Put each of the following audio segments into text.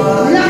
Let's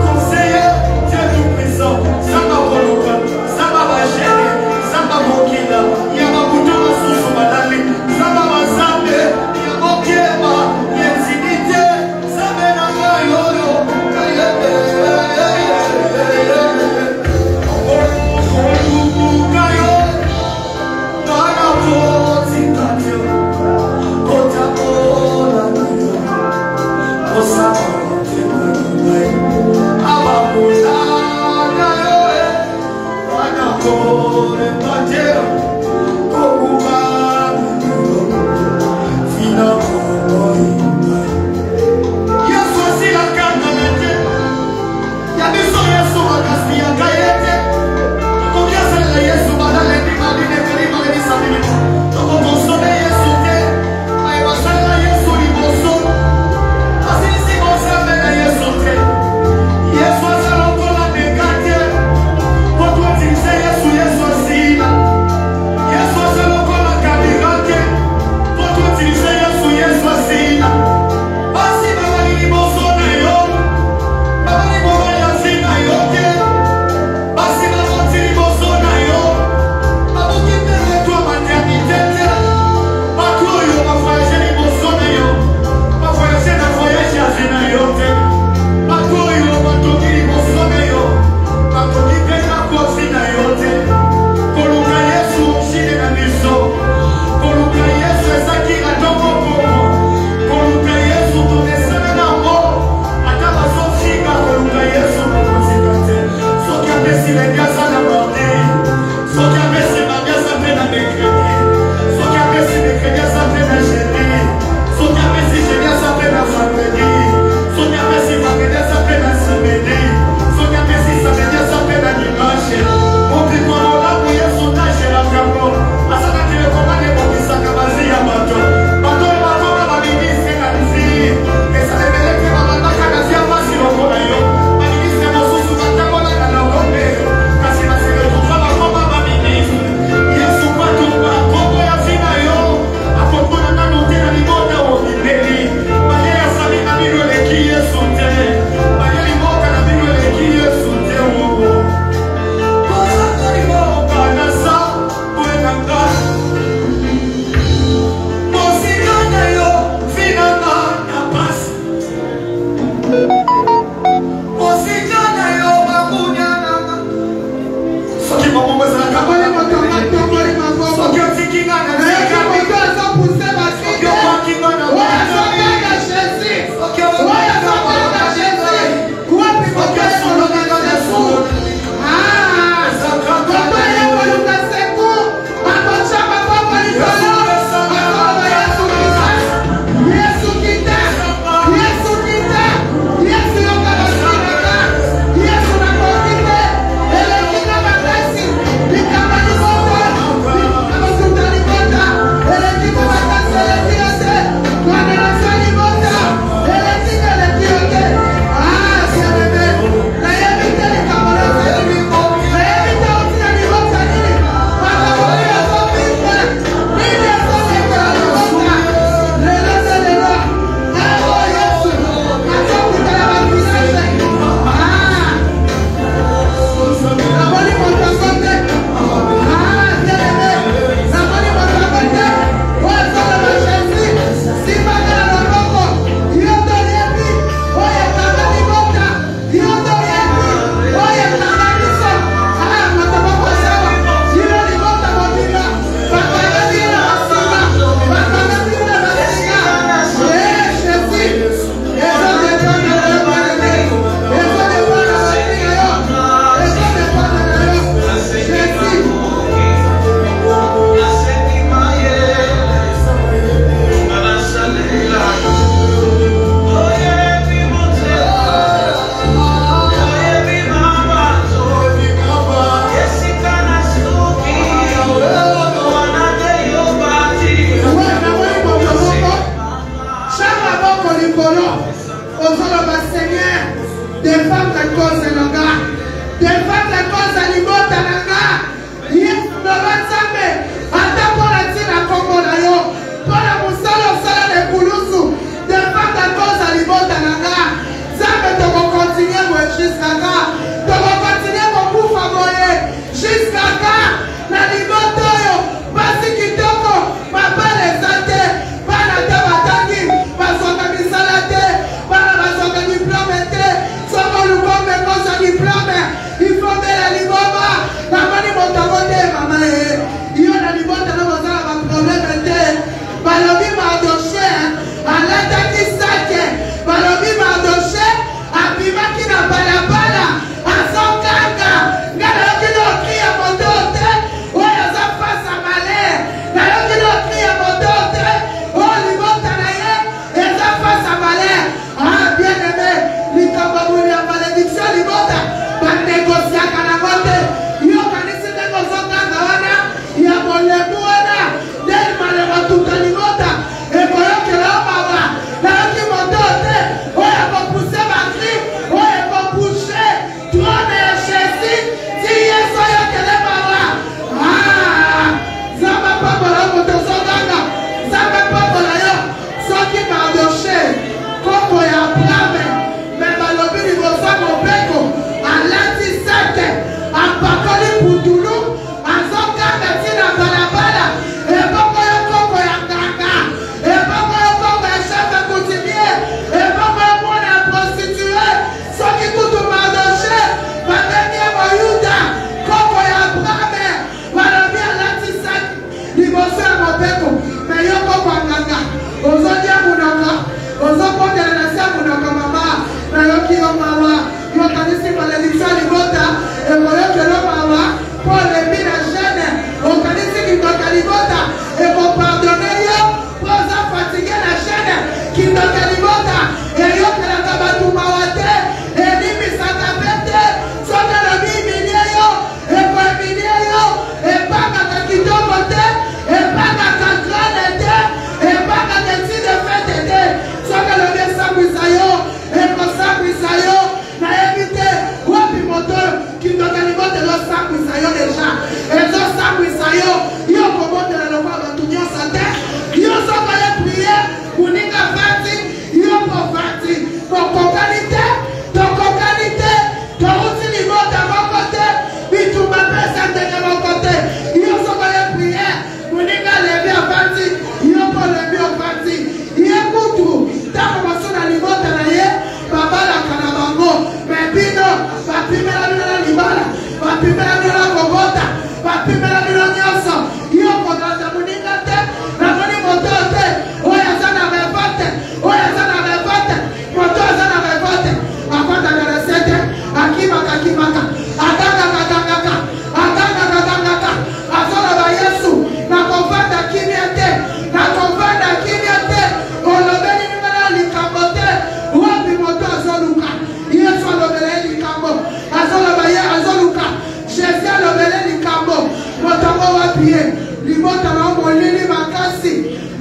Conseiller, Dieu tout-puissant, ça m'a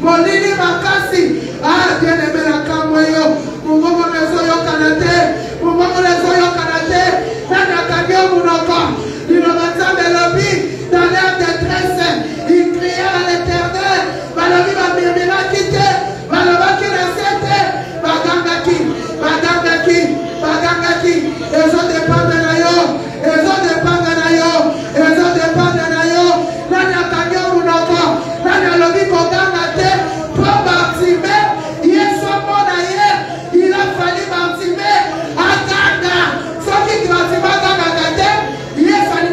Molini Makasi. Ah, bien aimé la Kamoyo. Mungomo Nezoyo Kanate. Mungomo Nezoyo Kanate. Nana Kagyo Munoko. L'innovation de l'objet dans l'air de détresse. Il criait à l'éternel. Balobi va murmurer quitter. Baloba qui recette. Bagangaki. Bagangaki. Bagangaki. Les autres dépendent de Nayo. Les autres dépendent de Nayo. Les autres dépendent de Nayo. Nana Kagyo Munoko. Nana Lobi Kogangate. Pour Bartimée. Il est son bon ailleurs. Il a fallu Bartimée. Aganga. Ce qui grandit Bagangate. Il est fallu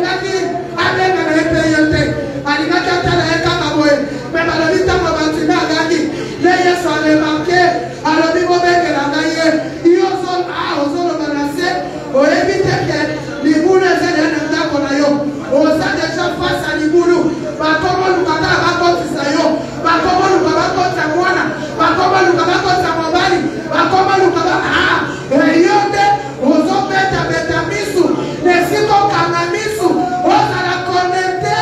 Amen. Alimaki atala eka kaboye. Mais balobi tango Bartimée agaki. Leye soit remarqué. Alobi mobeke la gaye. Iyo zone a ozolo balase. Oebite ke libulu ezele nenda kona yo. Oza déjà face à libulu. Bakomo lukata bakotisa yo. Bakomo lukata bakotisa mwana. Bakomo lukata bakotisa mobali. Bakomo lukata eyonde ozo beta misu. Nesiko kanga misu. Oza la connecté.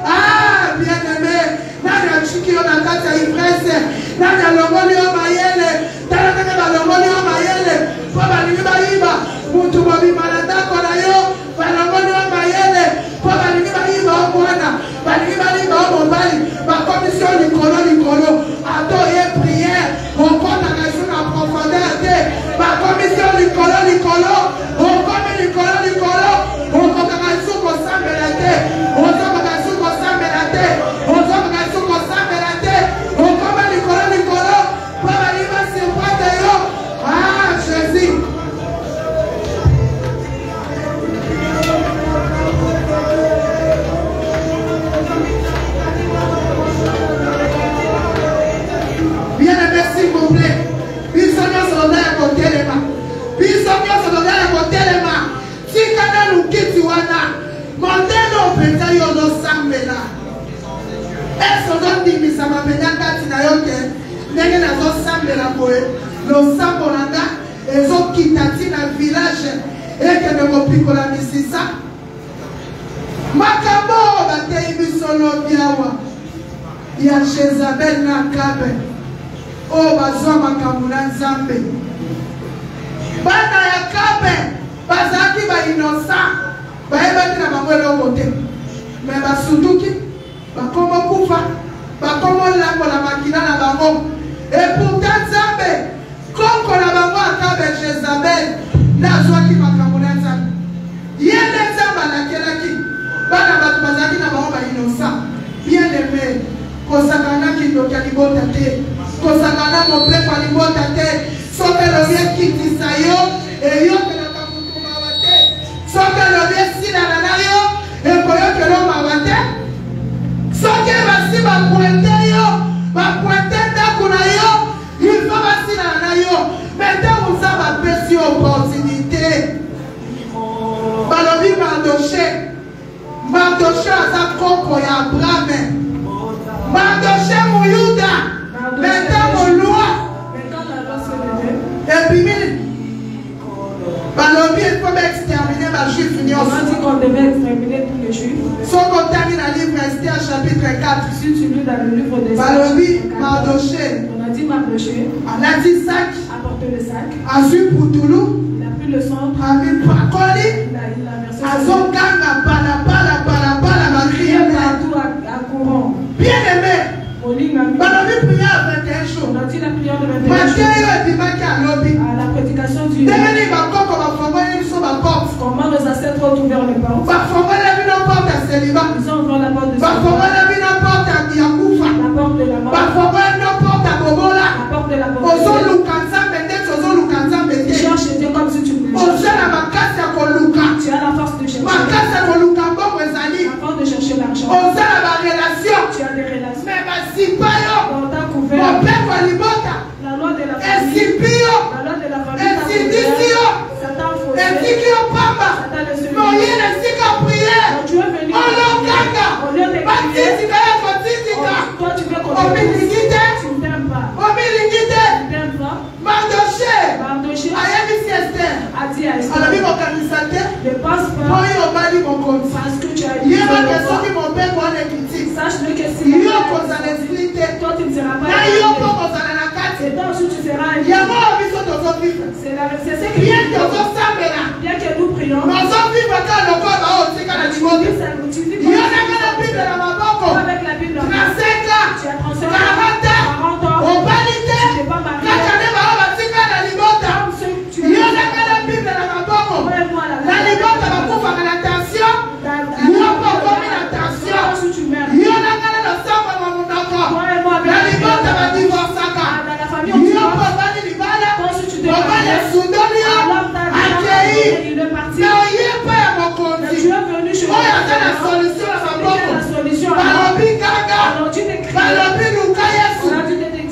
Ah, bien aimé. Nani achiki yo na kati ya ivresse. Nani alongoli yo mayele. Tala nani balongoli yo mayele. Po balingi bayiba. Mutu mobima na ndako na yo. Balongoli yo mayele. Po balingi bayiba o mwana. Balingi bayiba o mobali. Bakomisio likolo. Ato ye prière. Okota na jour na profondeur te. Bakomisio likolo. Okomi likolo. Okota na jour kosambela te. Ozoka na jour kosambela te. Ozoka na jour kosambela te. Okoma likolo. Po balingi basirpate yo. Ah, Jésus. Bien aimé, s'il vous plaît. Bisogna soldare a côté les mains. Bisogna soldare a côté les mains. Si kana lukiti wana, mondelo peta yo no sambela. Eso don di misama penyanga tina yoke. Nenge na zo sambela koe. Lo sambo nanga. Ezo kitati na village. Eke ne kopiko la misisa. Makabo bate ibisolo biawa. Ya Jezabel na kabe. O bazwa makambo na Nzambe. Bana ya kabe bazaki ba innocent. Bayebaki na bango eloko te. Me basutuki bakomo kufa. Bakomo lambo la makila na bango. Et pourtant Nzambe koko na bango akabe Jezabel nazwaki makambo na Nzambe. Yele Nzambe alakelaki. Bana batu bazaki na bango ba innocent. Bien aimé. Kosakana kindoki alibota te. Kosakana mopepo alibota te. Soke lobie kitisa yo. E yo kelaka mutu mawate. Soke lobie sinana na yo. E koyo kelo mawate. Soke basi bapuente yo. Bapuente ndaku na yo. Il faut basinana na yo. Mete uza bapesi opportunité. Balobi Mardoché aza koko ya Abraham. Mardoché Mouyuda. Maintenant mon loi. Et puis Balobi, il faut exterminer ma juif. On a dit qu'on devait exterminer tous les juifs. Si on termine le livre Esther chapitre 4. Si tu lis dans le livre des Balobi, Mardoché. On a dit Mardoché. On a dit sac. Apporte le sac. Azu Poutoulou. Il a pris le centre. Ami Pakoli. Il a versé. Azokanga bala crié partout à courant. Bien aimé. Balobi prière à 21 jours. On a dit la prière de 21 jours. À la prédication du comment nos ancêtres ont ouvert les portes. Ils ont ouvert la porte de la porte de la mort. La porte de la mort. Tu cherches Dieu comme si tu voulais. Tu as la force de chercher. C'est ce que Bien que nous sommes là. Bien que nous prions. Nous sommes vivants quand le corps va au Seigneur de Dieu. Il y a la Bible dans ma banque. Avec la Bible. 35 ans. Tu as 35 40 ans. 40 ans. On valide. Tu n'es pas marié. Quand tu as des parents, la libota. Il y a la Bible dans ma banque. La libota va pour faire l'attention. Il y a pas comme l'attention. Il y a la sang dans mon enfant. La libota va divorcer. Il y a pas de libala. On va les soutenir. Accueillir. Mais on y est pas à mon compte. Tu es venu chez moi. Il y a la solution à ma banque. Balobi gaga. Balobi lukayesu.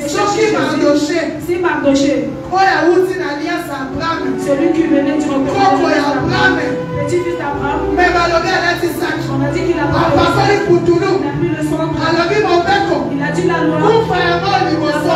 Soki Mardoché. Si Mardoché. Oya uti na alliance Abraham. Celui qui venait du Koko ya Abraham. Petit-fils d'Abraham. Mais Balobi alati sac. On a dit qu'il a pas Apasoli putulu. Il a pris le sang. Balobi mobeko. Il a dit la loi. Kufa ya mo liboso.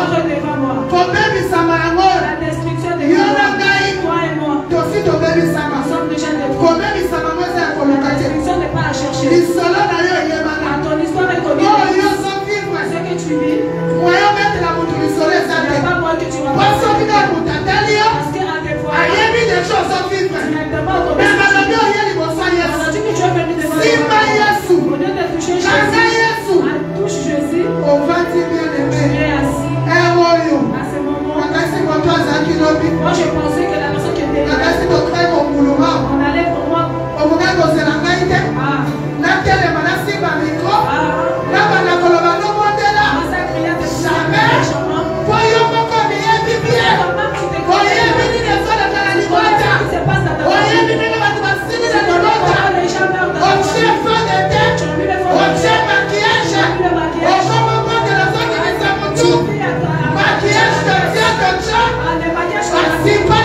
Kobebisama yango. La destruction des Yo na ngai. Toi et moi. Tosi tobebisama. Nous sommes déjà des Kobebisama mo eza ya koluka te. La destruction n'est pas à chercher. Lisolo na yo eyebana. Ton histoire est connue. Oh yo so vivre. Ce que tu vis. Moyo metela mutu lisolo eza Il n'y te. a pas moi que tu vas Poso bino mutatali yo. Parce qu'à des fois. Ayebi des choses so vivre. Tu n'as pas autorisé. Mais Balobi oye liboso On Yesu. a dit que tu es venu devant Simba Yesu. Au lieu de toucher Kanga Jésus. Yesu. Touche Jésus. Ovati bien Tu aimé. es assis. Eroyo. À ce moment. Nakasi moto azaki lobi. Moi je pensais que la personne qui était là. Nakasi tokrai monguluma. On allait pour moi. Okoka kozela ngai te. Ah. Natelema nasimba mikro. Ah. Nabanda koloba nomondela. Jamais. Po yo moko miyebi bien. Oyebi nini ezoleka na libota. Oyebi ndenge bato basili na libota. Otie feu de tête. Otie maquillage. Okomobondela ozongimisa motu. Maquillage totia totia. Basipa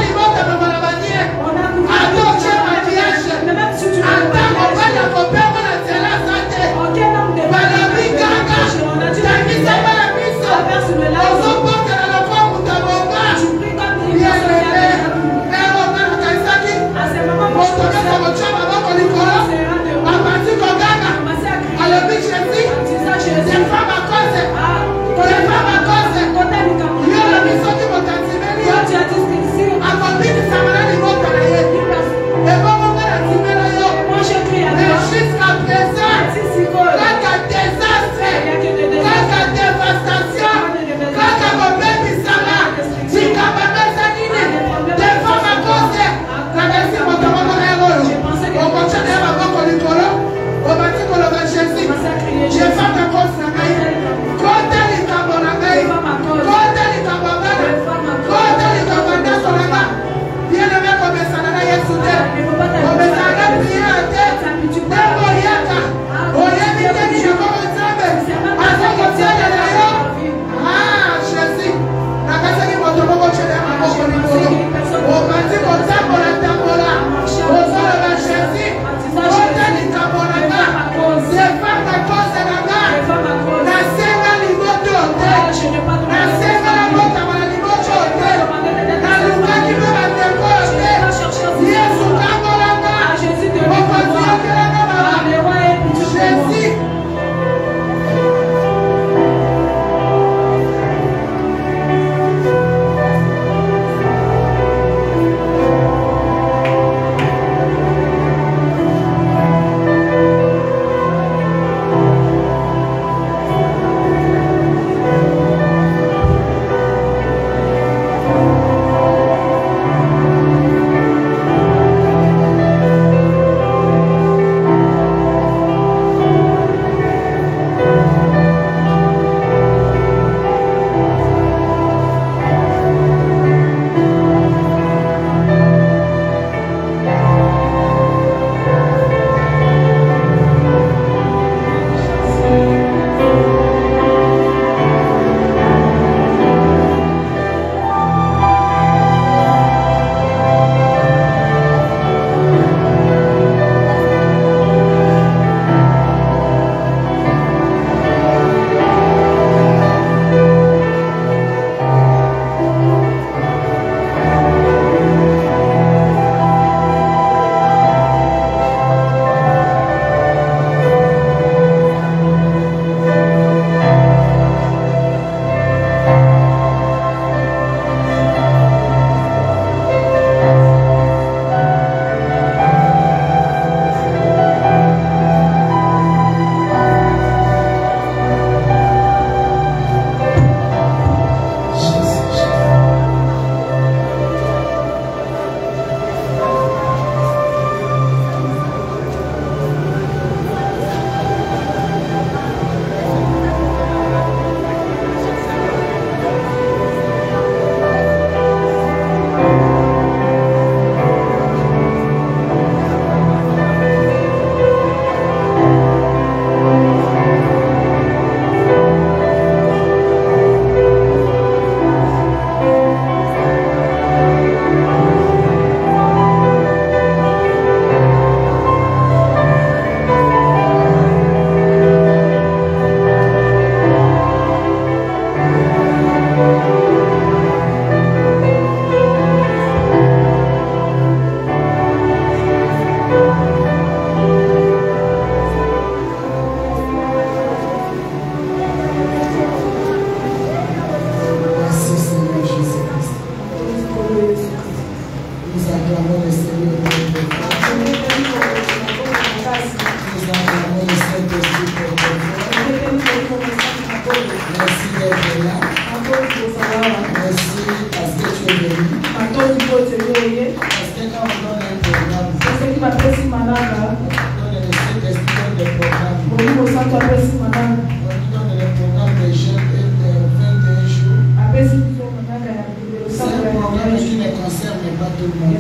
pas tout le monde.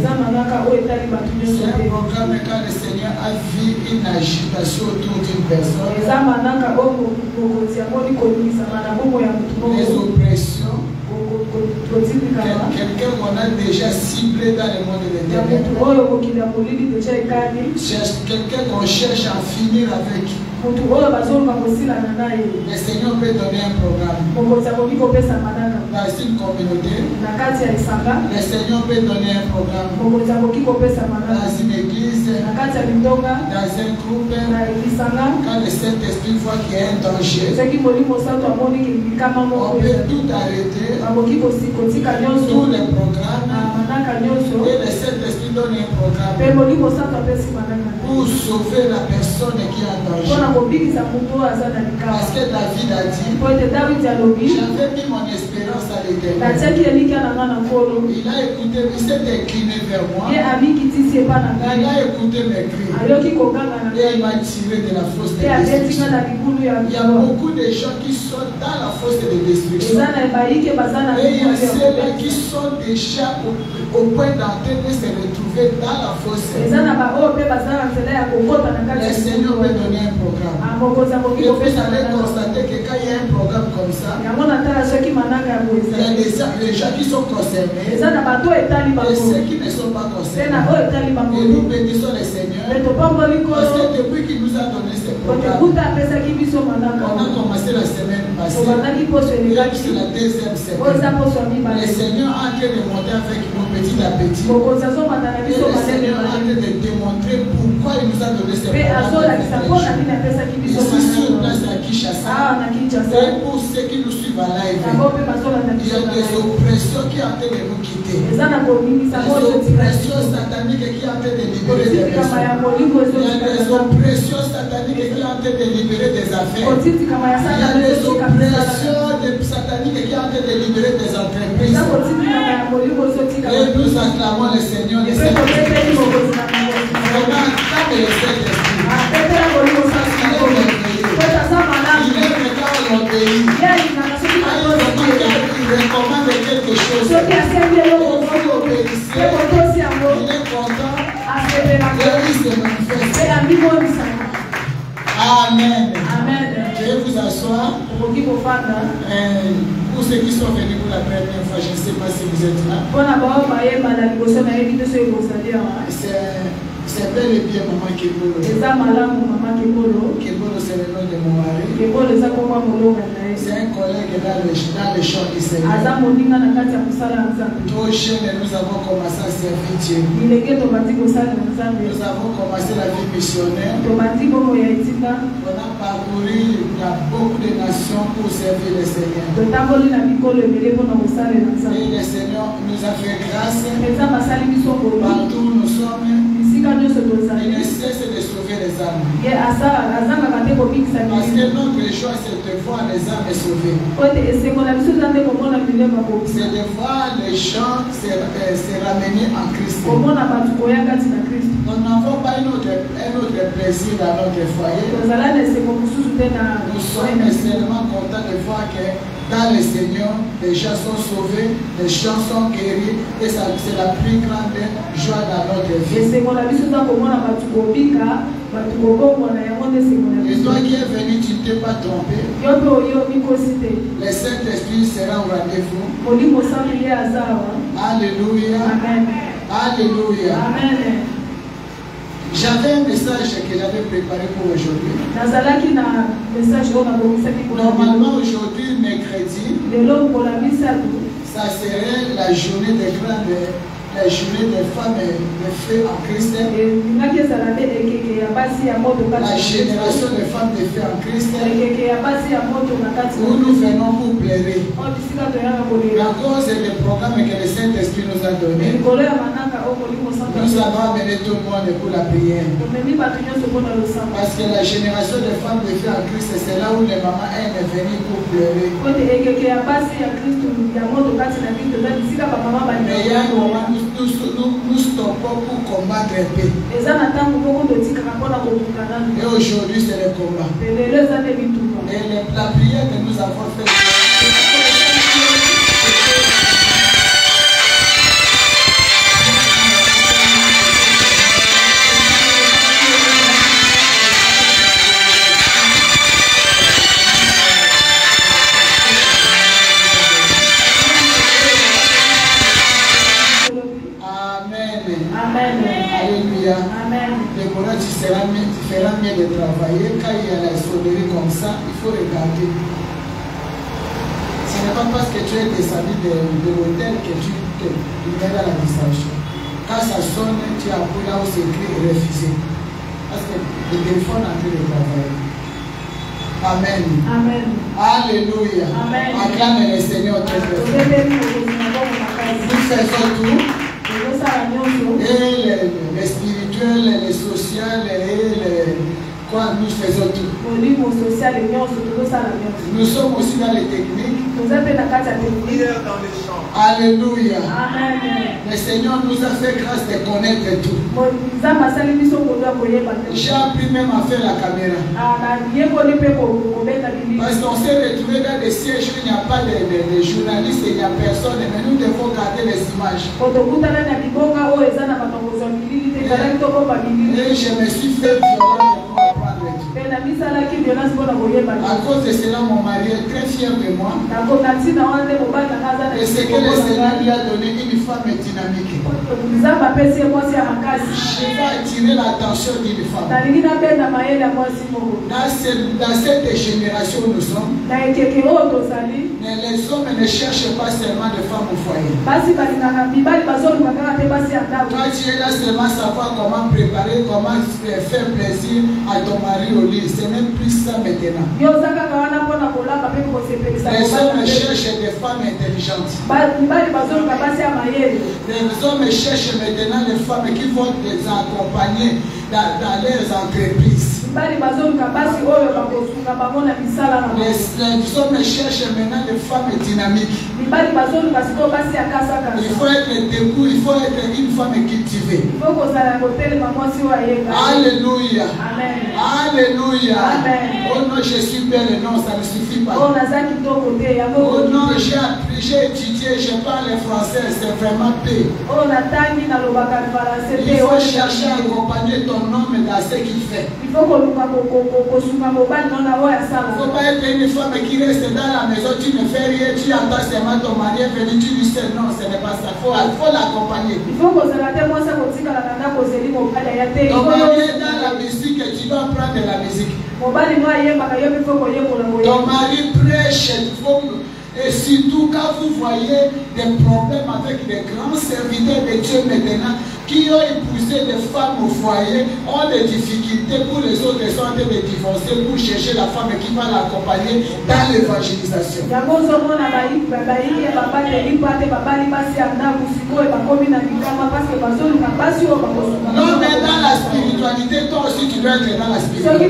C'est un programme quand le Seigneur a vu une agitation autour d'une personne. Les oppressions. Quelqu'un qu'on a déjà ciblé dans le monde de ténèbres. Quelqu'un qu'on cherche à finir avec. Le Seigneur peut donner un programme. Dans une communauté, le Seigneur peut donner un programme. Dans une église, dans un groupe, quand le Saint-Esprit voit qu'il y a un danger, on peut tout arrêter, tous les programmes, et le Saint-Esprit donne un programme pour sauver la personne qui est en danger. Parce que David a dit, j'avais mis mon espérance à l'Éternel. Il a écouté, il s'est incliné vers moi. Il a écouté mes cris. Et il m'a tiré de la fosse de destruction. Il y a beaucoup de gens qui sont dans la fosse de destruction. Et il y a ceux-là qui sont déjà au point d'entrer de se retrouver dans la fosse. Le Seigneur veut donner un programme. Et vous allez constater que quand il y a un programme comme ça, il y a des gens qui sont concernés et ceux qui ne sont pas concernés. Et nous bénissons le Seigneur parce que depuis qu'il nous a donné ce programme, on a commencé la semaine passée et c'est la deuxième semaine. Le Seigneur a en train de monter avec nous petit à petit. Et le Seigneur a en train de démontrer pourquoi il nous a donné ce programme. Ici sur place à Kinshasa, et pour ceux qui nous suivent à live, il y a des oppressions qui ont été de nous quitter. Des oppressions sataniques qui ont été de libérer des personnes. Il y a des oppressions sataniques qui ont été de libérer des affaires. Il y a des oppressions sataniques qui ont été de libérer des entreprises. Et nous acclamons le Seigneur. Le Seigneur acclame le Saint-Esprit. Il est regarde mon pays. Il recommande quelque chose. Et vous obéissez. Il est content. Et il se manifeste. Amen. Je vais vous asseoir. Pour ceux qui sont venus pour la première fois, je ne sais pas si vous êtes là. C'est bel et bien maman Kebolo. Kebolo, c'est le nom de mon mari. C'est un collègue dans le champ du Seigneur. Trop jeune, nous avons commencé à servir Dieu. Nous avons commencé la vie missionnaire. On a parcouru beaucoup de nations pour servir le Seigneur. Et le Seigneur nous a fait grâce. Partout où nous sommes. Il ne cesse de sauver les âmes. Parce que notre joie, c'est de voir les âmes sauvées. C'est de voir les gens se ramener en Christ. Nous n'avons pas un autre plaisir dans notre foyer. Nous sommes seulement contents de voir que dans le Seigneur, les gens sont sauvés, les gens sont guéris, et c'est la plus grande joie dans notre vie. Et toi qui es venu, tu ne t'es pas trompé. Le Saint-Esprit sera au rendez-vous. Alléluia. Amen. Alléluia. Amen. J'avais un message que j'avais préparé pour aujourd'hui. Normalement, aujourd'hui, mercredi, ça serait la journée des grandes, la journée des femmes de feu en Christ. La génération des femmes de feu en Christ. Où nous venons pour pleurer. À cause des programmes que le Saint-Esprit nous a donnés, nous allons amener tout le monde pour la prière. Parce que la génération des femmes de feu en Christ, c'est là où les mamans aiment venir pour pleurer. Mais il y a un moment où nous stoppons pour combattre un peu. Et aujourd'hui, c'est le combat. Et la prière que nous avons faite. tu feras mieux de travailler. Quand il y a la sonnerie comme ça, il faut regarder. Ce n'est pas parce que tu es descendu de l'hôtel que tu mets dans la distraction. Quand ça sonne, tu appuies là où c'est écrit refusé. Parce que le téléphone a envie de travailler. Amen. Amen. Alléluia. Amen. Acclame le Seigneur très fort. Nous faisons tout. Et les spirituels, les sociaux, et quoi, nous faisons tout. Nous sommes aussi dans les techniques. Alléluia. Amen. Le Seigneur nous a fait grâce de connaître tout. J'ai appris même à faire la caméra. Parce qu'on s'est retrouvé dans des sièges où il n'y a pas de journalistes, il n'y a personne, mais nous devons garder les images. Et je me suis fait violent pour apprendre tout. À cause de cela, mon mari est très fier de moi. Et ce que le Seigneur lui a donné, une femme dynamique. Je vais attirer l'attention d'une femme. Dans cette génération où nous sommes, les hommes ne cherchent pas seulement de femmes au foyer. Toi, tu es là seulement savoir comment préparer, comment faire plaisir à ton mari au lit. C'est même plus ça maintenant. Les hommes cherchent des femmes intelligentes. Les hommes cherchent maintenant des femmes qui vont les accompagner dans leurs entreprises. Les hommes cherchent maintenant des femmes dynamiques. Il faut être debout, il faut être une femme cultivée. Alléluia. Amen. Alléluia. Amen. Oh non, je suis belle, non, ça ne suffit pas. Oh non, j'ai étudié, je parle français, c'est vraiment paix. Il faut chercher à accompagner ton homme dans ce qu'il fait. Il ne faut pas être une femme qui reste dans la maison, tu ne fais rien, tu attends seulement ton mari est venu, tu lui sais non, ce n'est pas ça. Il faut l'accompagner. Ton mari est dans la musique et tu dois prendre la musique. Ton mari prêche, et surtout quand vous voyez des problèmes avec des grands serviteurs de Dieu maintenant qui ont épousé des femmes au foyer, ont des difficultés pour les autres sont en train de divorcer pour chercher la femme qui va l'accompagner dans l'évangélisation. Non, mais dans la spiritualité, toi aussi tu dois être dans la spiritualité.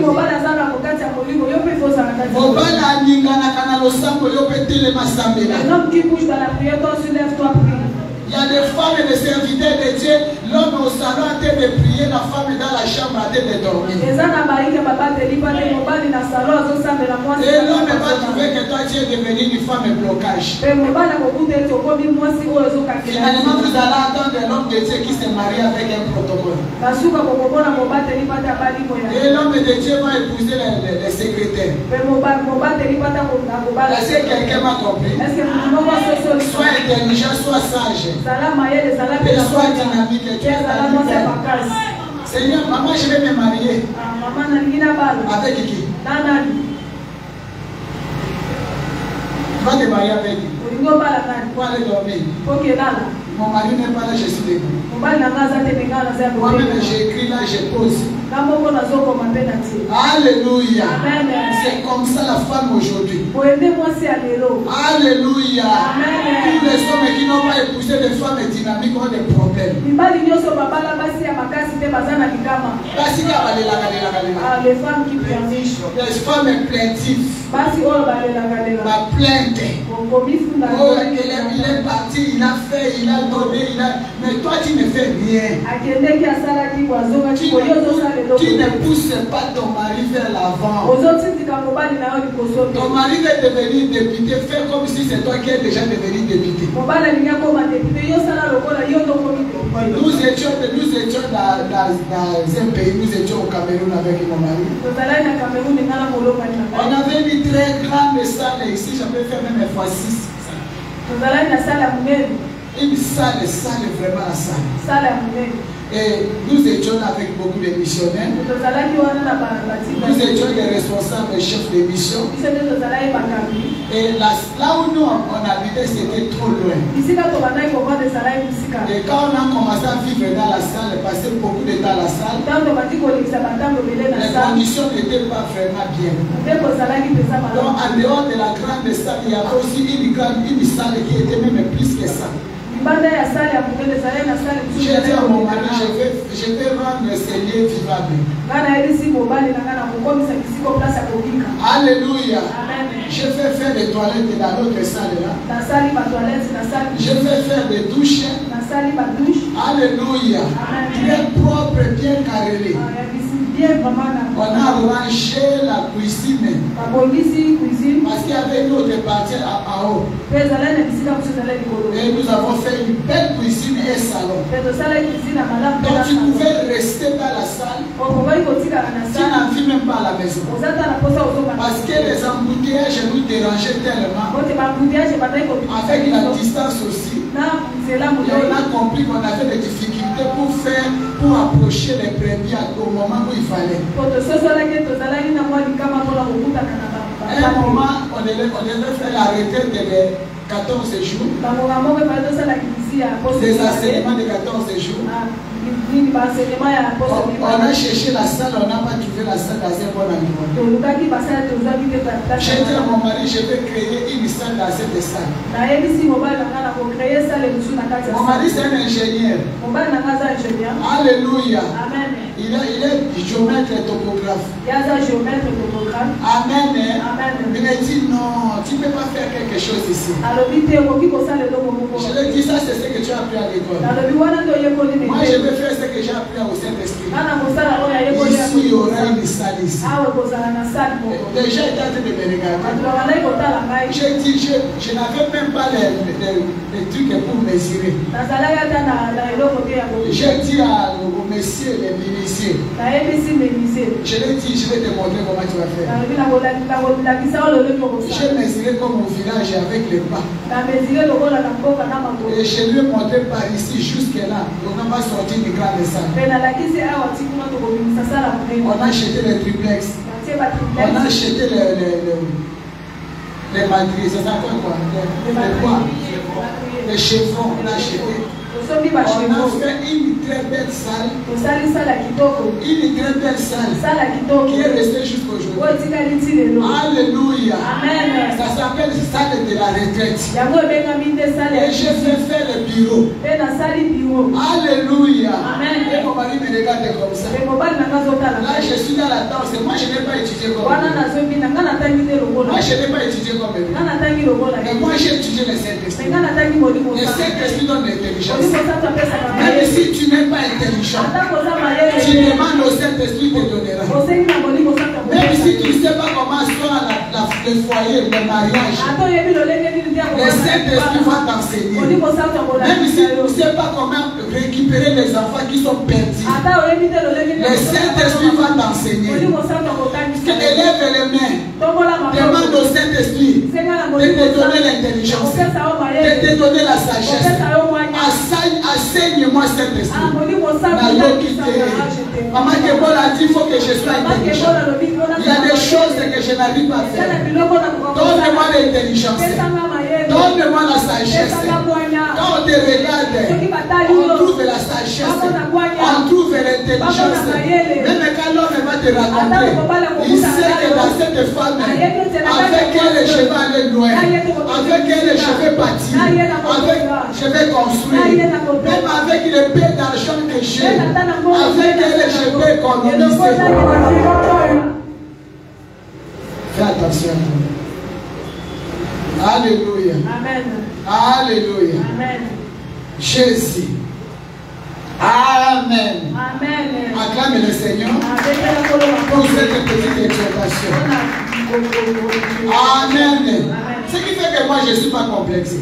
Un homme qui bouge dans la prière, toi tu lèves, toi prie. Il y a des femmes et des serviteurs de Dieu, l'homme au salon en train de prier, la femme dans la chambre en train de dormir. Et l'homme va trouver que toi tu es devenu une femme blocage. Finalement vous allez entendre l'homme de Dieu qui se marie avec un protocole. Et l'homme de Dieu va épouser les secrétaires. Est-ce que quelqu'un m'a compris? Sois intelligent, sois sage. Et sois dynamique. Seigneur, maman, je vais me marier. Avec qui? Tu vas te marier avec qui? Pour aller dormir. Mon mari n'est pas là, je suis debout. Moi-même, j'ai écrit là, je pose. Alléluia. C'est comme ça la femme aujourd'hui. Alléluia. Tous les hommes qui n'ont pas épousé des femmes dynamiques ont des problèmes. Les femmes qui pleurnichent. Les femmes plaintives. Ma plainte. Oh, il est parti, il a fait, il a donné, mais toi tu ne fais rien. Tu ne pousses pas ton mari vers l'avant. Ton mari est devenu député, fais comme si c'est toi qui es déjà devenu député. Nous étions dans un pays, nous étions au Cameroun avec mon mari. On avait une très grande salle ici, j'avais fait même fois 6. Une salle, vraiment la salle. Et nous étions avec beaucoup de missionnaires. Nous étions des responsables, chefs de mission. Et là où nous on habitait, c'était trop loin. Et quand on a commencé à vivre dans la salle, passer beaucoup de temps à la salle, les conditions n'étaient pas vraiment bien. Donc en dehors de la grande salle, il y avait aussi une salle qui était même plus que ça. J'ai dit à mon mari, je vais rendre ces lieux vivables. Alléluia. Je vais faire des toilettes dans l'autre salle là. Je vais faire des douches. Alléluia. Bien propre, bien carrelé. On a rangé la cuisine. Parce qu'il y avait une autre partie à haut. Et nous avons fait une belle cuisine et salon. Donc tu pouvais rester dans la salle. Tu n'en vis même pas à la maison. Parce que les embouteillages nous dérangeaient tellement. Avec la distance aussi. Et on a compris qu'on avait des difficultés pour approcher les brebis au moment où il fallait. À un moment, on devait faire la retraite de 14 jours. Des enseignements de 14 jours. On a cherché la salle, on n'a pas trouvé la salle dans un bon endroit. J'ai dit à mon mari, je vais créer une salle dans cette salle. Mon mari c'est un ingénieur. Alléluia. Il est géomètre et topographe. Amen. Il m'a dit non, tu ne peux pas faire quelque chose ici. Je lui ai dit ça, c'est ce que tu as appris à l'école. Moi je vais faire ce que j'ai appris au Saint-Esprit. Ici, il y aura une salle ici. Déjà, il était en train de me regarder. J'ai dit, je n'avais même pas les trucs pour mesurer. J'ai dit au monsieur, les ministres, je lui ai dit, je vais te montrer comment tu vas faire. J'ai mesuré comme au village avec les pas. Et je lui ai montré par ici jusque là. On n'a pas sorti une grande salle. On a acheté les triplex. On a acheté les matrices. C'est ça quoi? Les chevrons. On a acheté. On a fait une très belle salle. Une très belle salle qui est restée jusqu'aujourd'hui. Alléluia. Ça s'appelle salle de la retraite. Et je vais faire le bureau. Alléluia. Et mon mari me regarde comme ça. Là je suis dans la danse. Moi je n'ai pas étudié comme lui. Moi je n'ai pas étudié comme lui. Mais moi j'ai étudié le Saint-Esprit. Le Saint-Esprit donne l'intelligence. Même si tu n'es pas intelligent, tu demandes au Saint-Esprit te donnera. Même si tu ne sais pas comment soit le foyer, le mariage, le Saint-Esprit va t'enseigner. Même si tu ne sais pas comment récupérer les enfants qui sont perdus, le Saint-Esprit va t'enseigner. Élève les mains. Demande au Saint-Esprit de te donner l'intelligence, de te donner la sagesse. Enseigne-moi Saint-Esprit. Maman Kebol a dit, il faut que je sois intelligent. Il y a des choses que je n'arrive pas à faire. Donne-moi l'intelligence. Donne-moi la sagesse. Quand on te regarde, on trouve la sagesse. On trouve l'intelligence. Même quand l'homme va te raconter, il sait que dans cette femme, avec elle, je vais aller loin. Avec elle, je vais bâtir. Je vais construire. Même avec le peu d'argent que j'ai, avec elle, je vais économiser. Fais attention. Alléluia. Amen. Alléluia. Amen. Jésus. Amen. Amen. Acclame le Seigneur pour cette petite exhortation. Amen. Ce qui fait que moi je ne suis pas complexé.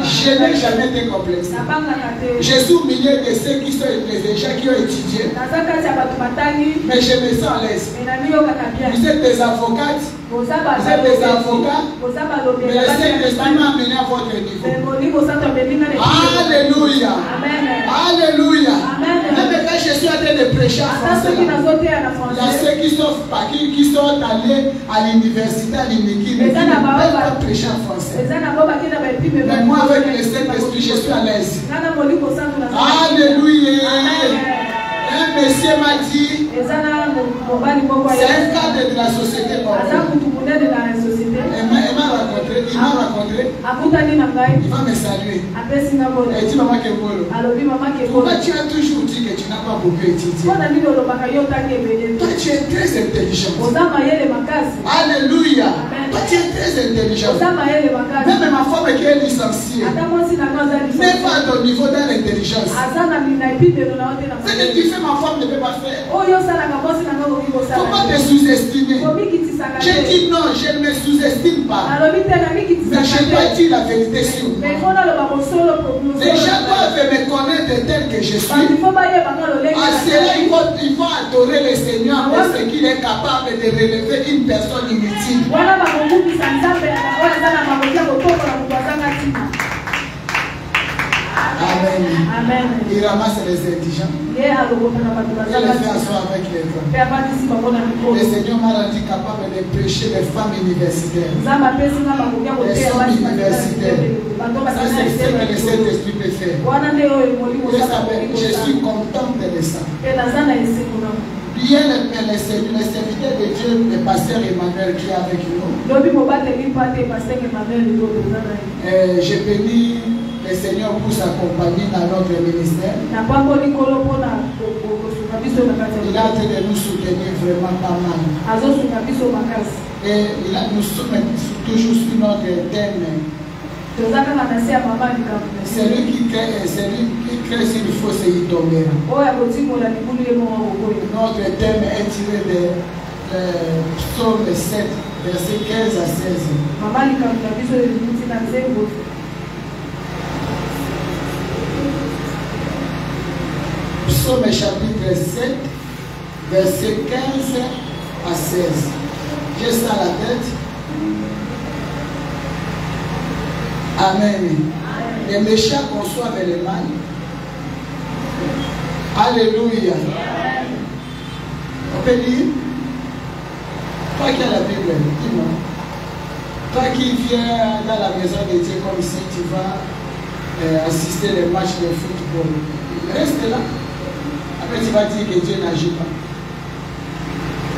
Je n'ai jamais été complexé. Je suis au milieu de ceux qui sont les gens qui ont étudié. Mais je me sens à l'aise. Vous êtes des avocates. Vous êtes des avocats. Mais le Saint-Esprit m'a amené à votre niveau. Alléluia. Alléluia. qui sont allés à l'université, à l'Iniki, ne peuvent pas prêcher en français. Mais moi, avec le Saint-Esprit, je suis à l'aise. Alléluia. Un monsieur m'a dit, c'est un cadre de la société. Il m'a rencontré, il va me saluer. Il dit, maman Kembolo, pourquoi tu as toujours dit que tu n'as pas beaucoup étudié? Toi, tu es très intelligent. Alléluia. Toi, tu es très intelligent. Même ma femme qui est licenciée n'est pas à ton niveau dans l'intelligence. Ce que tu fais, ma femme ne peut pas faire. Il ne faut pas te sous-estimer. J'ai dit non, je ne me sous-estime pas. Mais je dois dire la vérité sur moi. Les gens doivent me connaître tel que je suis. À cela, il faut adorer le Seigneur parce qu'il est capable de relever une personne inutile. Amen. Amen. Il ramasse les indigents. Il les fait asseoir avec les grands. Le Seigneur m'a rendu capable de prêcher les femmes universitaires. Les hommes universitaires. Ça, c'est ce que le Saint-Esprit peut faire. Je suis content de ça. Bien le serviteur de Dieu, le pasteur Emmanuel qui est avec nous. Je bénis le Seigneur pour s'accompagner dans notre ministère. Il a été de nous soutenir vraiment pas mal. Et nous sommes toujours sur notre thème. Celui qui crée s'il faut, c'est y tomber. Notre thème est tiré de Psaume 7, versets 15 à 16. Psaume chapitre 7, versets 15 à 16. J'ai ça à la tête. Amen. Les méchants conçoivent le mal. Alléluia. On peut lire. Toi qui as la Bible, dis-moi. Toi qui viens dans la maison de Dieu comme si tu vas assister les matchs de football, reste là. Après tu vas dire que Dieu n'agit pas.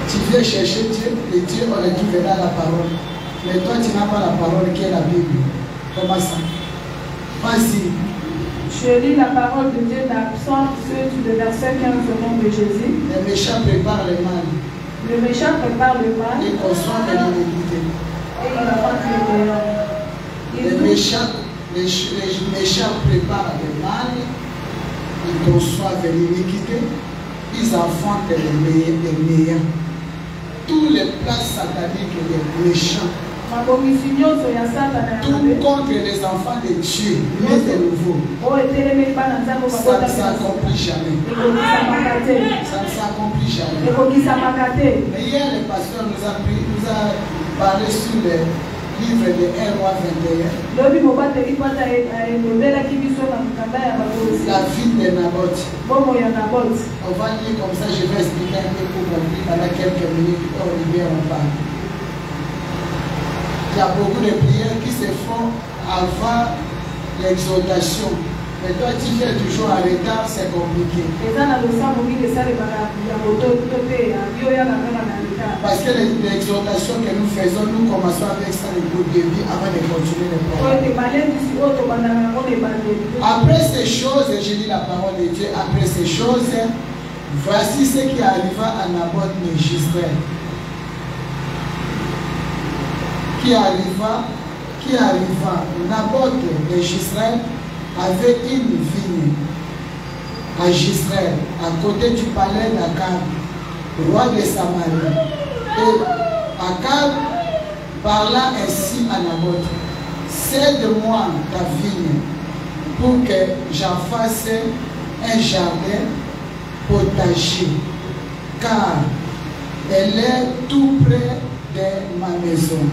Tu viens chercher Dieu et Dieu on le trouvera la parole. Mais toi tu n'as pas la parole qui est la Bible. Comment ça? Vas-y. Je lis la parole de Dieu dans Psaume 7, le verset 15 au nom de Jésus. Les méchants préparent le mal. Le méchant prépare le mal. Et conçoivent l'iniquité. Et il affronte les les méchants préparent le mal. Ils conçoivent l'iniquité. Ils enfantent les meilleurs. Tous les plans sataniques des méchants. Tout contre les enfants de Dieu, mais de nouveau. Ça ne s'accomplit jamais. Ça ne s'accomplit jamais. Mais hier, le pasteur nous a parlé sur le livre de 1 roi 21. La vie de Naboth. On va lire comme ça, je vais expliquer un peu pour comprendre pendant quelques minutes. On parle. Il y a beaucoup de prières qui se font avant l'exaltation. Mais toi, tu fais toujours en retard, c'est compliqué. Parce que l'exaltation que nous faisons, nous commençons avec ça le groupe de vie avant de continuer le programme. Après ces choses, je lis la parole de Dieu, après ces choses, voici ce qui arriva à Naboth de Jezreel. Qui arriva, Naboth de Jezreel avait une vigne à Jezreel, à côté du palais d'Akab, roi de Samarie. Et Akab parla ainsi à Naboth: cède-moi ta vigne pour que j'en fasse un jardin potager, car elle est tout près de ma maison.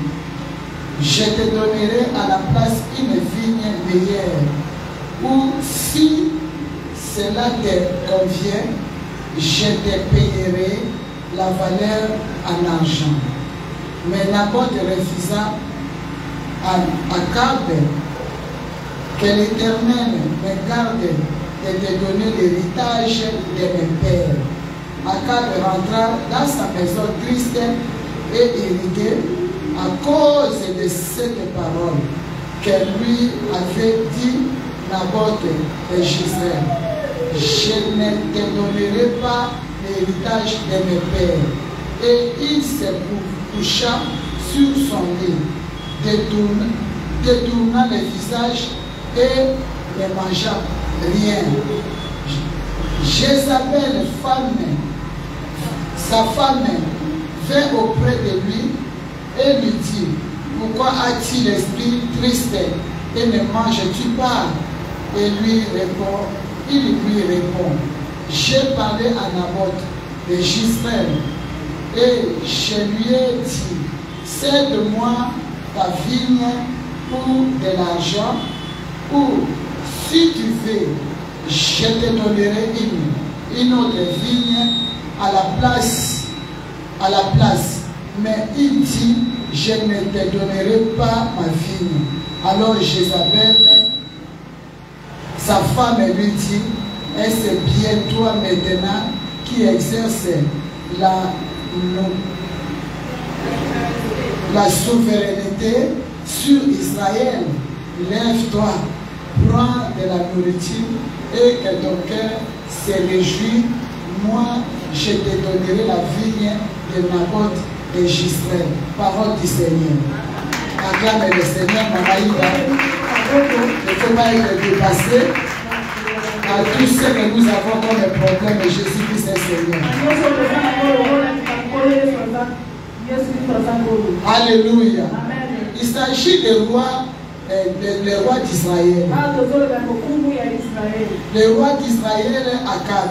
Je te donnerai à la place une vigne meilleure, ou si cela te convient, je te payerai la valeur en argent. Mais Naboth refusa à Akab que l'Éternel me garde de te donner l'héritage de mes pères. Akab rentra dans sa maison triste et irrité à cause de cette parole que lui avait dit Naboth de Jezreel. Je ne te donnerai pas l'héritage de mes pères. Et il se coucha sur son lit, détourna le visage et ne mangea rien. Jézabel, sa femme, vint auprès de lui et lui dit, pourquoi as-tu l'esprit triste et ne manges-tu pas? Et il lui répond, j'ai parlé à Naboth de Jezreel et je lui ai dit, cède-moi ta vigne pour de l'argent, ou si tu veux, je te donnerai une autre vigne à la place. Mais il dit, je ne te donnerai pas ma vigne. Alors Jézabel, sa femme lui dit, est-ce bien toi maintenant qui exerces la souveraineté sur Israël? Lève-toi, prends de la nourriture et que ton cœur se réjouit. Moi, je te donnerai la vigne de Naboth de Jezreel. Parole du Seigneur. Acclame le Seigneur, Mamaïda. Ne faut pas être dépassé à tout ce que nous avons comme problème. Jésus-Christ est Seigneur. Alléluia. Il s'agit des rois. Le roi d'Israël. Le roi d'Israël, Akab,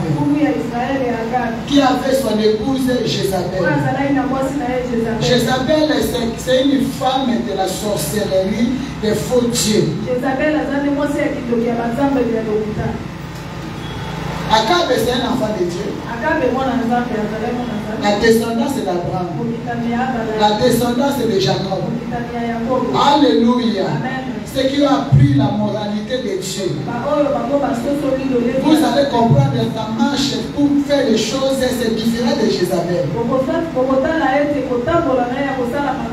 qui avait son épouse Jézabel. Jézabel, c'est une femme de la sorcellerie, des faux dieux. Akab, c'est un enfant de Dieu. La descendance d'Abraham. La descendance de Jacob. Alléluia. C'est qui a appris la moralité de Dieu. Vous allez comprendre ta marche pour faire les choses, c'est différent de Jézabel.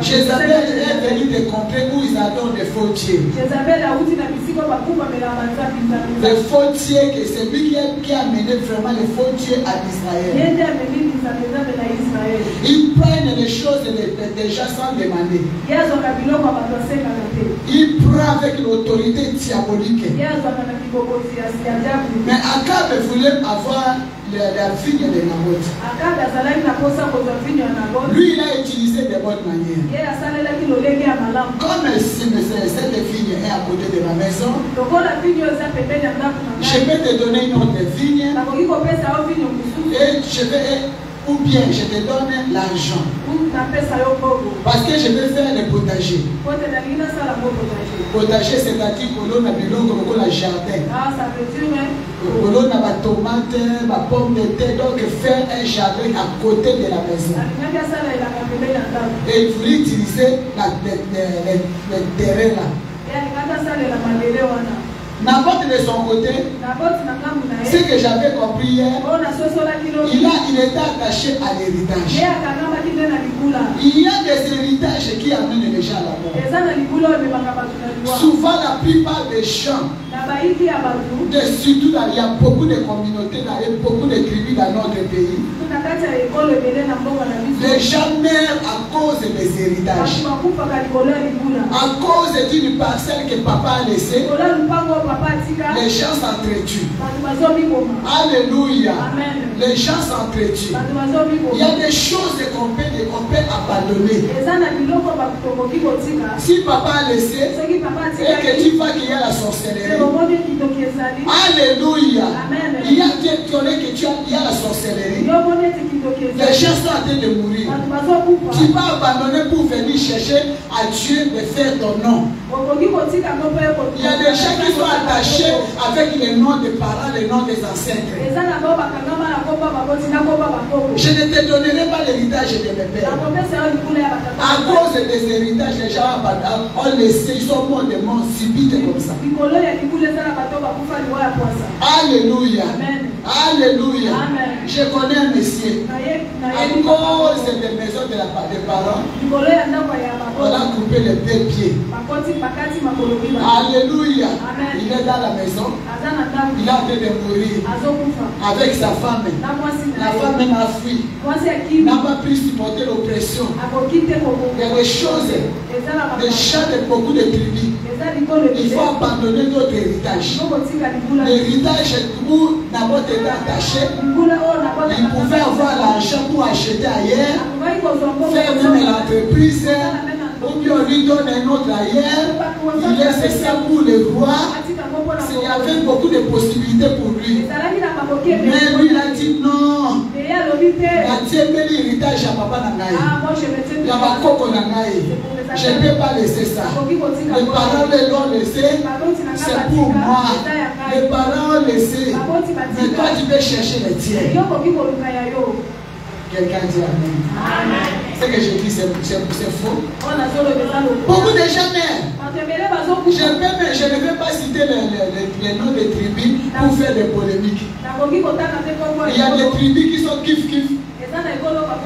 Jézabel est venue des contrées où ils adorent des faux dieux. Les faux dieux, c'est lui qui a mené vraiment les faux dieux à Israël. Ils prennent les choses déjà sans demander. Ils prennent avec l'autorité diabolique. Mais Akab voulait avoir la vigne de Naboth. Lui, il a utilisé de bonnes manières. Comme cette vigne est à côté de la maison, je vais te donner une autre vigne et ou bien je te donne l'argent. Parce que je vais faire le potager. Potager, c'est-à-dire que l'on a biloko la jardin. L'on a ma tomate, ma pomme de terre, donc faire un jardin à côté de la maison. Et il voulait utiliser le terrain là. Naboth de son côté, ce que j'avais compris hier, il était attaché à l'héritage. Il y a des héritages qui amènent les gens à la mort. Souvent, la plupart des gens, surtout là, il y a beaucoup de communautés, il y a beaucoup de tribus dans notre pays. Les gens meurent à cause des héritages. À cause d'une parcelle que papa a laissée. Les gens s'entretuent. Alléluia. Amen. Les gens s'entretuent. Il y a des choses qu'on peut abandonner. Si papa a laissé et que tu vois qu'il y a la sorcellerie. Alléluia. Amen. Il y a la sorcellerie. Les gens sont en train de mourir. Tu vas abandonner pour venir chercher à Dieu de faire ton nom. Il y a des gens qui sont attachés attaché avec les noms des parents, les noms des ancêtres. Je ne te donnerai pas l'héritage de mes pères. À cause des héritages, les gens ont laissé, ils sont morts de mort subite comme ça. Alléluia. Alléluia. Je connais un monsieur. À cause des maisons des parents, on a coupé les deux pieds. Alléluia. Il est dans la maison. Il a fait de mourir avec sa femme. La femme a fui. N'a pas pu supporter l'oppression. Il y a des choses, des chats de beaucoup de tribus. Il faut abandonner notre héritage. L'héritage où Naboth était attaché, il pouvait avoir l'argent pour acheter ailleurs, faire même l'entreprise, ou bien on lui donne un autre ailleurs, il laisse ça pour le roi. Il y avait beaucoup de possibilités pour lui. Mais lui il a dit non. Il a dit l'héritage à papa Nangaï. Il y a ma coco Nangaï. Je ne peux pas laisser ça. Les parents l'ont laissé. C'est pour moi. Les parents ont laissé. Mais toi tu peux chercher les tiens. Quelqu'un dit amen. Ce que je dis c'est faux. Beaucoup de gens je ne vais pas citer les noms des tribus pour faire des polémiques. Il y a des tribus qui sont kiff.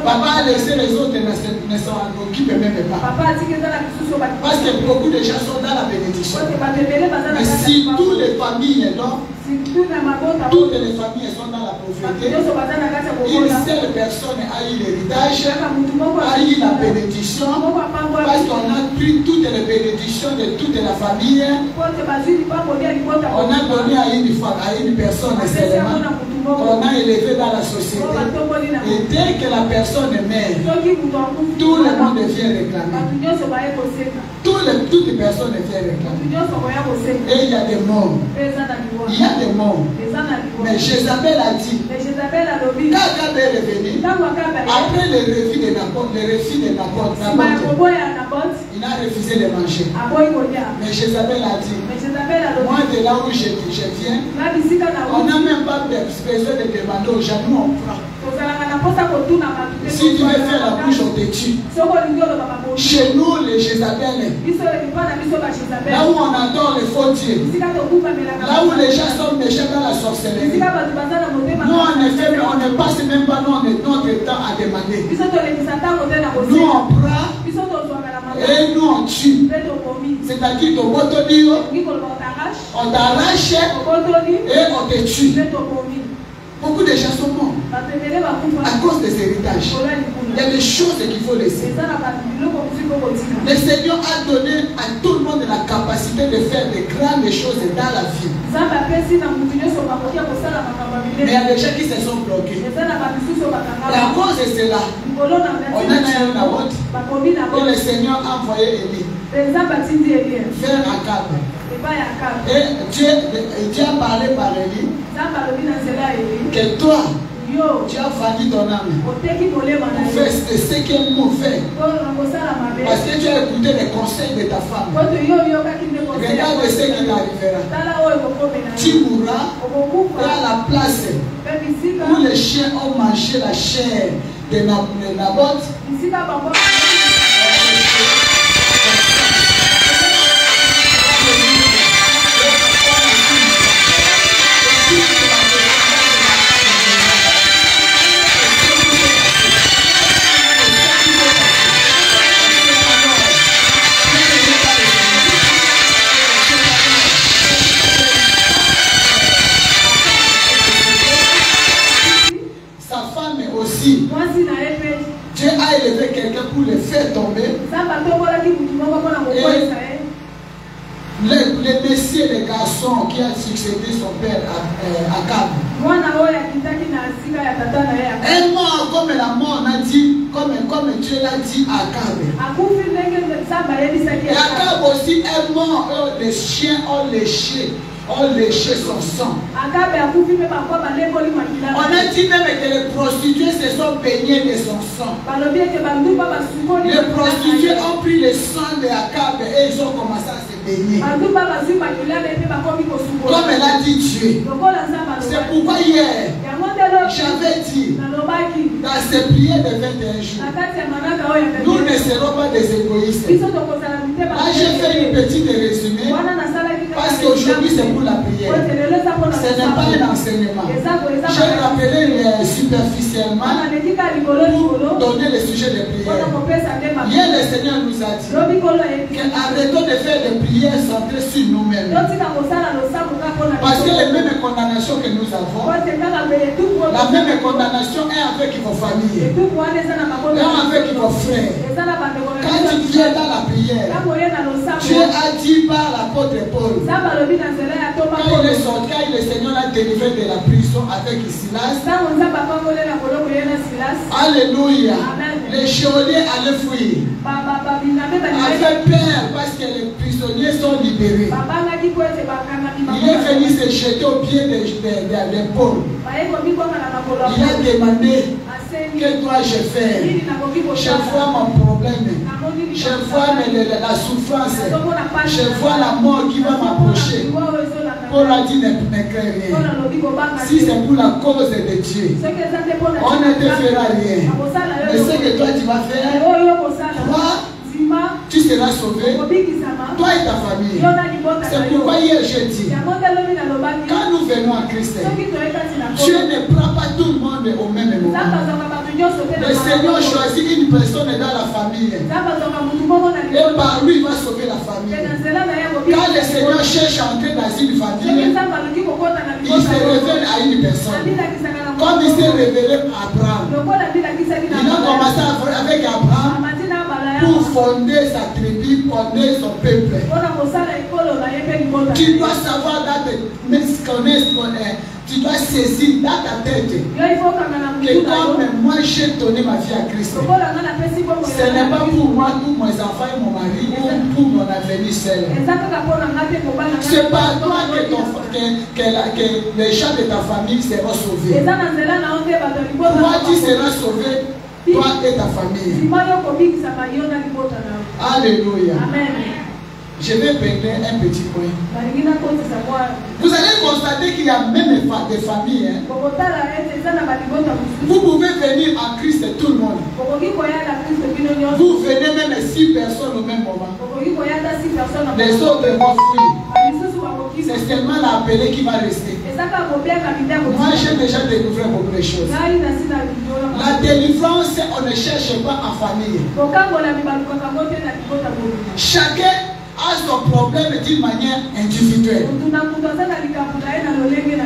Papa a laissé les autres ne s'en occupent même pas. Parce que beaucoup de gens sont dans la bénédiction. Mais si toutes les familles toutes les familles sont dans la pauvreté, une seule personne a eu l'héritage, a eu la bénédiction, parce qu'on a pris toutes les bénédictions de toute la famille, on a donné à une personne seulement, on a élevé dans la société. Et dès que la personne meurt, tout le monde vient réclamer. Toutes les personnes viennent réclamer. Et il y a des morts. Il y a des morts. Mais Jézabel a dit, quand Akab est revenu, après le refus de Naboth, il a refusé de manger. Mais Jézabel a dit, moi de là où je viens, on n'a même pas besoin de demander aux gens, nous on prend. Si tu veux faire la bouche, on te tue. Chez nous, les Jézabel, là où on adore les faux dieux, là où les gens sont méchants dans la sorcellerie, nous on ne passe même pas notre temps à demander. Nous on prend et nous on tue. C'est-à-dire on t'arrache et on te tue. Beaucoup de gens sont morts à cause des héritages. Il y a des choses qu'il faut laisser. Le Seigneur a donné à tout le monde la capacité de faire de grandes choses dans la vie. Mais il y a des gens qui se sont bloqués. Et à cause de cela, on a eu un Naboth et le Seigneur a envoyé Élie vers Akab. Et Dieu a parlé par Élie que toi, tu as vendu ton âme pour faire ce qu'elle m'a fait. Parce que tu as écouté les conseils de ta femme. Regarde ce qui t'arrivera. Tu mourras à la place où les chiens ont mangé la chair de Naboth. Dieu a élevé quelqu'un pour le faire tomber. Et le messieurs, les garçons qui a succédé son père Akab. Un mort comme la mort a dit, comme Dieu l'a dit à Akab. Et Akab aussi est mort, les chiens ont léché son sang. On a dit même que les prostituées se sont baignées de son sang. Les prostituées ont pris le sang de Akab et ils ont commencé à se baigner. dit Dieu. C'est pourquoi hier, j'avais dit, dans ces prières de 21 jours, nous ne serons pas des égoïstes. Là, j'ai fait une petite résumé, parce qu'aujourd'hui, c'est pour la prière. Ce n'est pas un enseignement. J'ai rappelé superficiellement pour donner le sujet de prière. Hier, le Seigneur nous a dit qu'arrêtons de faire des prières centrées sur nous-mêmes. Parce que les mêmes condamnations que nous avons, la même condamnation est avec vos familles, est avec vos frères. Quand tu viens dans la prière, Dieu a dit par l'apôtre Paul, quand il est sorti, quand le Seigneur l'a délivré de la prison avec Silas, alléluia, les geôliers allaient fuir, avaient peur parce que les prisonniers sont libérés. Il est venu se jeter au pied de Paul. Il a demandé, que dois-je faire? Je vois mon problème, je vois la souffrance, je vois la mort qui va m'approcher. Paul a dit, ne crains rien. Si c'est pour la cause de Dieu, on ne te fera rien. Mais ce que toi tu vas faire, toi, tu seras sauvé, toi et ta famille. C'est pourquoi hier je dis, quand nous venons à Christ, Dieu ne prend pas tout le monde au même moment. Le Seigneur choisit une personne dans la famille, et par lui il va sauver la famille. Quand le Seigneur cherche à entrer dans une famille, il se révèle à une personne. Comme il s'est révélé à Abraham, il a commencé avec Abraham pour fonder sa tribu, fonder son peuple. Tu dois savoir tu dois saisir dans ta tête que comme moi j'ai donné ma vie à Christ, ce n'est pas pour moi, pour mes enfants et mon mari, ou pour mon avenir seul. C'est par toi que les gens de ta famille seront sauvés. Toi tu seras sauvé, toi et ta famille. Alléluia. Amen. Je vais prendre un petit point. Vous allez constater qu'il y a même des familles. Vous pouvez venir à Christ tout le monde. Vous venez même 6 personnes au même moment. Les autres vont fuir. C'est seulement l'appelé qui va rester. Moi j'ai déjà découvert beaucoup de choses. La délivrance, on ne cherche pas en famille. Chacun a son problème d'une manière individuelle.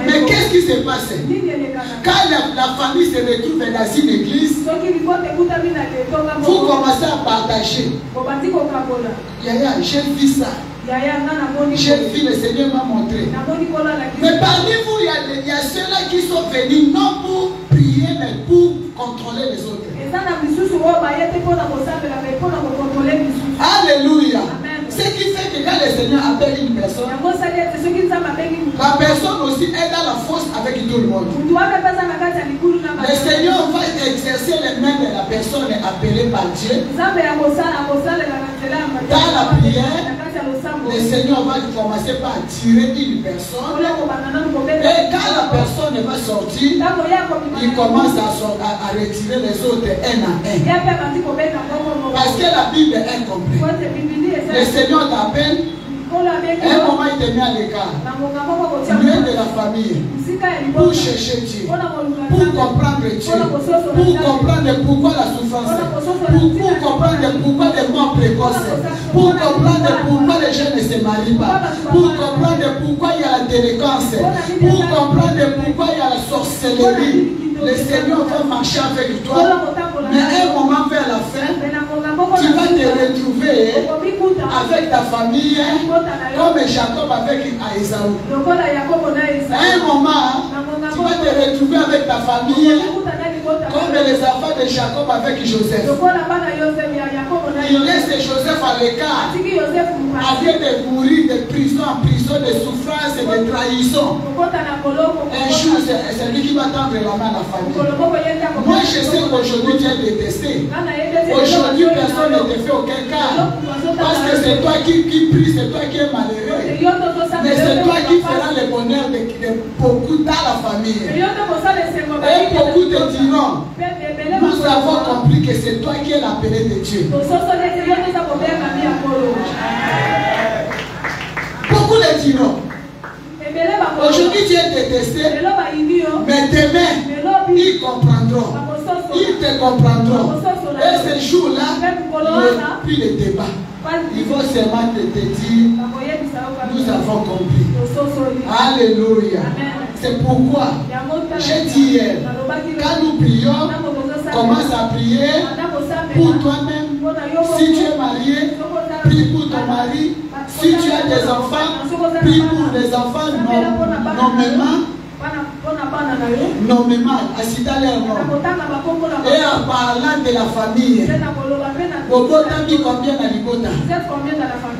Mais qu'est-ce qui se passe quand la famille se retrouve dans une église? Vous commencez à partager. Yaya, j'ai vu ça. J'ai vu, le Seigneur m'a montré. Mais parmi vous, il y a ceux-là qui sont venus non pour prier, mais pour contrôler les autres. Alléluia. Ce qui fait que quand le Seigneur appelle une personne, la personne aussi est dans la fosse avec tout le monde. Le Seigneur va exercer les mains de la personne appelée par Dieu. Dans la prière, le Seigneur va commencer par tirer une personne. Et quand la personne va sortir, il commence à retirer les autres un à un. Parce que la Bible est complète. Le Seigneur t'appelle. Un moment il te met à l'écart, loin de la famille, pour chercher Dieu, pour comprendre Dieu, pour comprendre pourquoi la souffrance, pour comprendre pourquoi les morts précoces, pour comprendre pourquoi les jeunes ne se marient pas, pour comprendre pourquoi il y a la délinquance, pour comprendre pourquoi il y a la sorcellerie. Le Seigneur va marcher avec toi, mais à un moment vers la fin, tu vas te retrouver avec ta famille, comme Jacob avec Esaü. À un moment, tu vas te retrouver avec ta famille, comme les enfants de Jacob avec Joseph. Il laisse Joseph à l'écart, afin de mourir de prison en prison, de souffrance et de trahison. Un jour, c'est lui qui va tendre la main à la famille. Moi, je sais qu'aujourd'hui, tu es détesté. Aujourd'hui, personne ne te fait aucun cas. Parce que c'est toi qui prie, c'est toi qui es malheureux. Mais c'est toi qui feras le bonheur de beaucoup dans la famille. Et beaucoup te diront, nous avons compris que c'est toi qui es l'appelé de Dieu. Beaucoup le diront. Aujourd'hui tu es détesté, mais demain ils comprendront. Ils te comprendront. Et ce jour-là, il n'y a plus de débat. Ils vont seulement te dire, nous avons compris. Alléluia. C'est pourquoi j'ai dit hier, quand nous prions, commence à prier pour toi-même. Si tu es marié, prie pour ton mari. Si tu as des enfants, prie pour les enfants nommément, à citer leur nom. Et en parlant de la famille,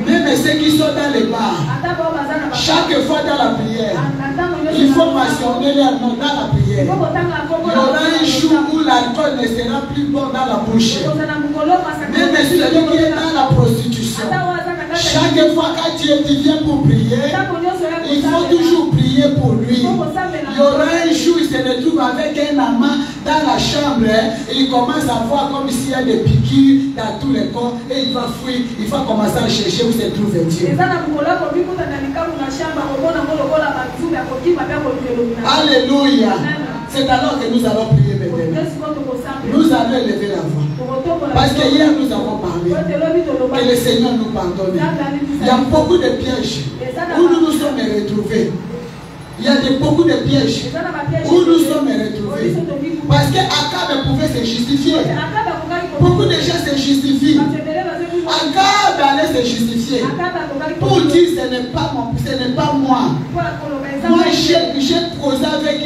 même ceux qui sont dans les bars, chaque fois dans la prière, il faut mentionner leur nom dans la prière. Il y aura un jour où l'alcool ne sera plus bon dans la bouche. Même celui qui est dans la prostitution, chaque fois que tu viens pour prier, il faut toujours prier pour lui. Il y aura un jour, il se retrouve avec un amant dans la chambre et il commence à voir comme s'il y a des piqûres dans tous les corps et il va fuir, il va commencer à chercher où se trouve Dieu. Alléluia. C'est alors que nous allons prier maintenant. Nous allons élever la voix. Parce que hier nous avons parlé. Que le Seigneur nous pardonne. Il y a beaucoup de pièges où nous nous sommes retrouvés. Il y a beaucoup de pièges où nous sommes retrouvés. Parce que Akab pouvait se justifier. Beaucoup de gens se justifient. Akab allait se justifier. Pour dire ce n'est pas moi. Moi j'ai causé avec